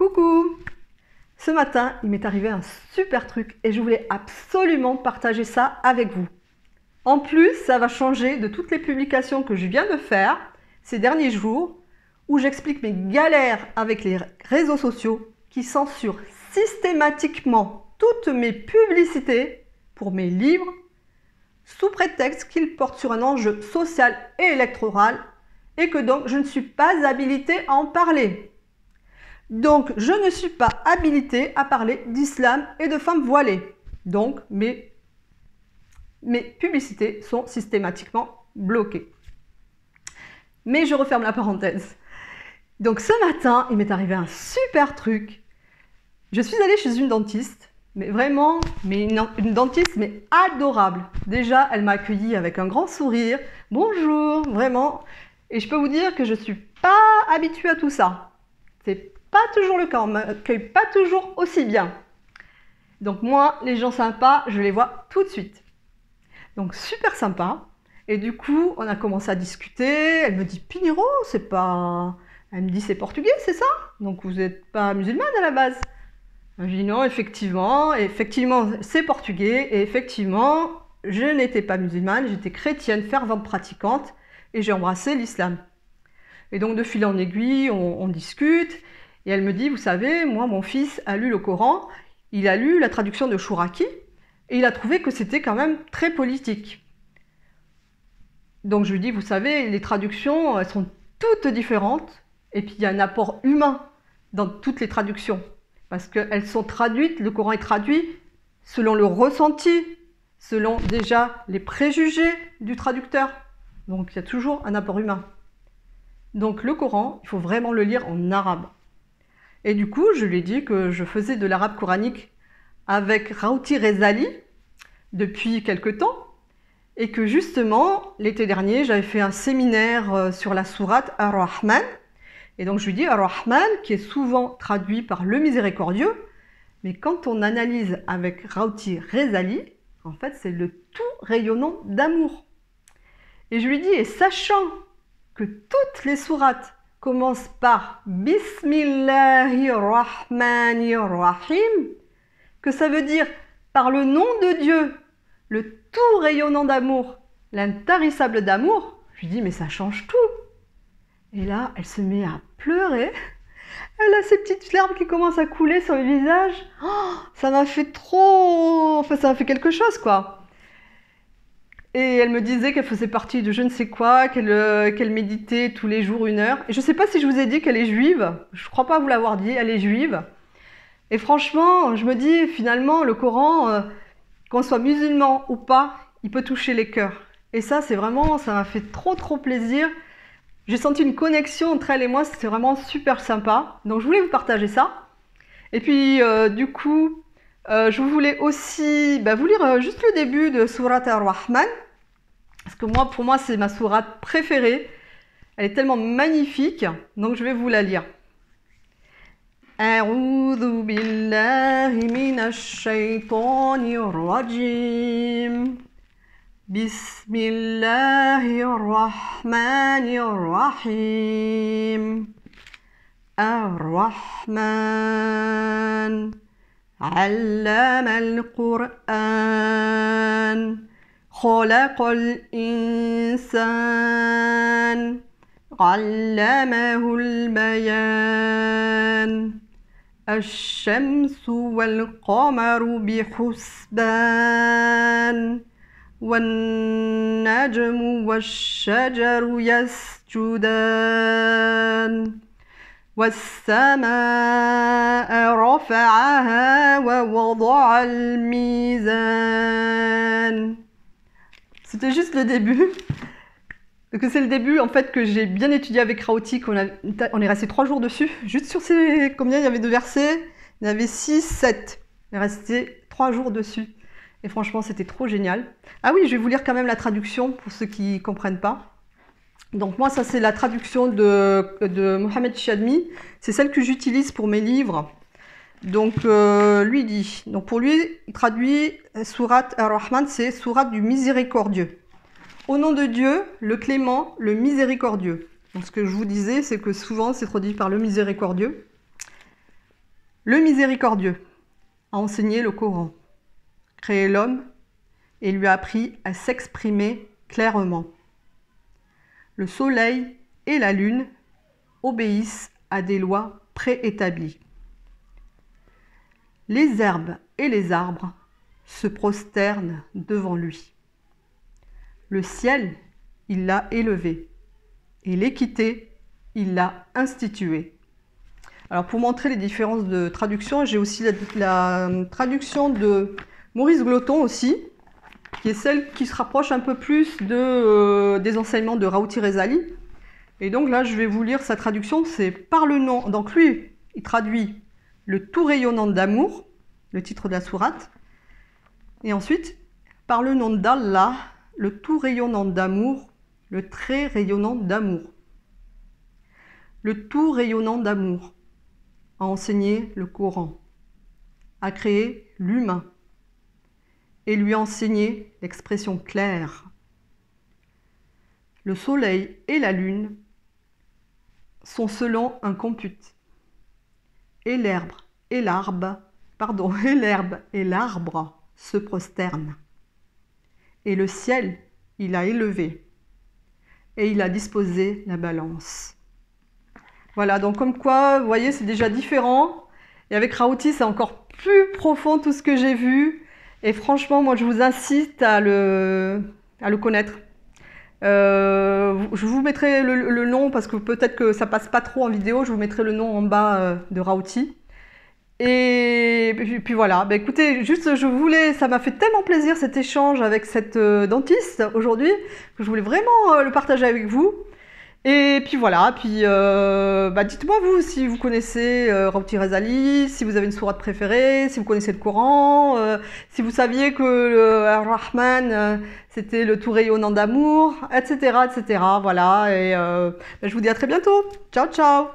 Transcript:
Coucou! Ce matin, il m'est arrivé un super truc et je voulais absolument partager ça avec vous. En plus, ça va changer de toutes les publications que je viens de faire ces derniers jours où j'explique mes galères avec les réseaux sociaux qui censurent systématiquement toutes mes publicités pour mes livres sous prétexte qu'ils portent sur un enjeu social et électoral et que donc je ne suis pas habilitée à en parler. Donc, je ne suis pas habilitée à parler d'islam et de femmes voilées. Donc, mes publicités sont systématiquement bloquées. Mais je referme la parenthèse. Donc, ce matin, il m'est arrivé un super truc. Je suis allée chez une dentiste, mais vraiment, une dentiste, mais adorable. Déjà, elle m'a accueillie avec un grand sourire. Bonjour, vraiment. Et je peux vous dire que je ne suis pas habituée à tout ça. C'est pas toujours le cas, on m'accueille pas toujours aussi bien. Donc moi, les gens sympas, je les vois tout de suite. Donc super sympa. Et du coup, on a commencé à discuter. Elle me dit, Pinheiro, c'est pas... Elle me dit, c'est portugais, c'est ça? Donc vous n'êtes pas musulmane à la base? Je dis non, effectivement, c'est portugais. Et effectivement, je n'étais pas musulmane, j'étais chrétienne, fervente pratiquante. Et j'ai embrassé l'islam. Et donc de fil en aiguille, on discute. Et elle me dit, vous savez, moi, mon fils a lu le Coran, il a lu la traduction de Chouraki, et il a trouvé que c'était quand même très politique. Donc je lui dis, vous savez, les traductions, elles sont toutes différentes, et puis il y a un apport humain dans toutes les traductions, parce qu'elles sont traduites, le Coran est traduit selon le ressenti, selon déjà les préjugés du traducteur. Donc il y a toujours un apport humain. Donc le Coran, il faut vraiment le lire en arabe. Et du coup, je lui ai dit que je faisais de l'arabe coranique avec Rawti Rezali depuis quelque temps et que justement, l'été dernier, j'avais fait un séminaire sur la sourate Ar-Rahman. Et donc je lui dis Ar-Rahman, qui est souvent traduit par le miséricordieux, mais quand on analyse avec Rawti Rezali, en fait, c'est le tout rayonnant d'amour. Et je lui dis, et sachant que toutes les sourates commence par Bismillahirrahmanirrahim, que ça veut dire par le nom de Dieu, le tout rayonnant d'amour, l'intarissable d'amour. Je lui dis, mais ça change tout. Et là, elle se met à pleurer. Elle a ses petites larmes qui commencent à couler sur le visage. Oh, ça m'a fait trop... Enfin, ça m'a fait quelque chose, quoi. Et elle me disait qu'elle faisait partie de je ne sais quoi, qu'elle méditait tous les jours 1 heure. Et je ne sais pas si je vous ai dit qu'elle est juive. Je ne crois pas vous l'avoir dit, elle est juive. Et franchement, je me dis, finalement, le Coran, qu'on soit musulman ou pas, il peut toucher les cœurs. Et ça, c'est vraiment, ça m'a fait trop plaisir. J'ai senti une connexion entre elle et moi, c'était vraiment super sympa. Donc je voulais vous partager ça. Et puis, du coup... je voulais aussi vous lire juste le début de Surat Ar-Rahman, parce que moi, pour moi, c'est ma sourate préférée. Elle est tellement magnifique, donc je vais vous la lire. A'udhu billahi minash shaytanir rajim. Bismillahirrahmanirrahim. Ar-Rahman. علم القرآن خلق الإنسان علمه البيان الشمس والقمر بحسبان والنجم والشجر يسجدان والسماء رفعها ووضع الميزان. C'était juste le début. Donc c'est le début en fait que j'ai bien étudié avec Rawti, on est resté 3 jours dessus. Juste sur ces... Combien il y avait de versets? Il y avait 6, 7. On est resté 3 jours dessus. Et franchement, c'était trop génial. Ah oui, je vais vous lire quand même la traduction pour ceux qui ne comprennent pas. Donc moi, ça c'est la traduction de Mohamed Chadmi, c'est celle que j'utilise pour mes livres. Donc lui dit, donc pour lui, il traduit Surat Ar-Rahman, c'est Surat du miséricordieux. Au nom de Dieu, le clément, le miséricordieux. Donc ce que je vous disais, c'est que souvent c'est traduit par le miséricordieux. Le miséricordieux a enseigné le Coran, créé l'homme et lui a appris à s'exprimer clairement. Le soleil et la lune obéissent à des lois préétablies. Les herbes et les arbres se prosternent devant lui. Le ciel, il l'a élevé, et l'équité, il l'a instituée. Alors pour montrer les différences de traduction, j'ai aussi la traduction de Maurice Gloton aussi, qui est celle qui se rapproche un peu plus des enseignements de Raouti Rezali. Et donc là, je vais vous lire sa traduction, c'est par le nom. Donc lui, il traduit le tout rayonnant d'amour, le titre de la sourate. Et ensuite, par le nom d'Allah, le tout rayonnant d'amour, le très rayonnant d'amour. Le tout rayonnant d'amour a enseigné le Coran, a créé l'humain et lui a enseigné l'expression claire. Le soleil et la lune sont selon un compute. Et l'herbe et l'arbre se prosternent. Et le ciel, il a élevé. Et il a disposé la balance. Voilà, donc comme quoi, vous voyez, c'est déjà différent. Et avec Raouti, c'est encore plus profond tout ce que j'ai vu. Et franchement, moi, je vous incite à le connaître. Je vous mettrai le nom parce que peut-être que ça passe pas trop en vidéo. Je vous mettrai le nom en bas de Raouti. Et puis voilà, bah écoutez, juste ça m'a fait tellement plaisir cet échange avec cette dentiste aujourd'hui que je voulais vraiment le partager avec vous. Et puis voilà, puis dites-moi vous si vous connaissez Raouti Rezali, si vous avez une sourate préférée, si vous connaissez le Coran, si vous saviez que le Ar-Rahman c'était le tout rayonnant d'amour, etc., etc. Voilà, et je vous dis à très bientôt. Ciao, ciao!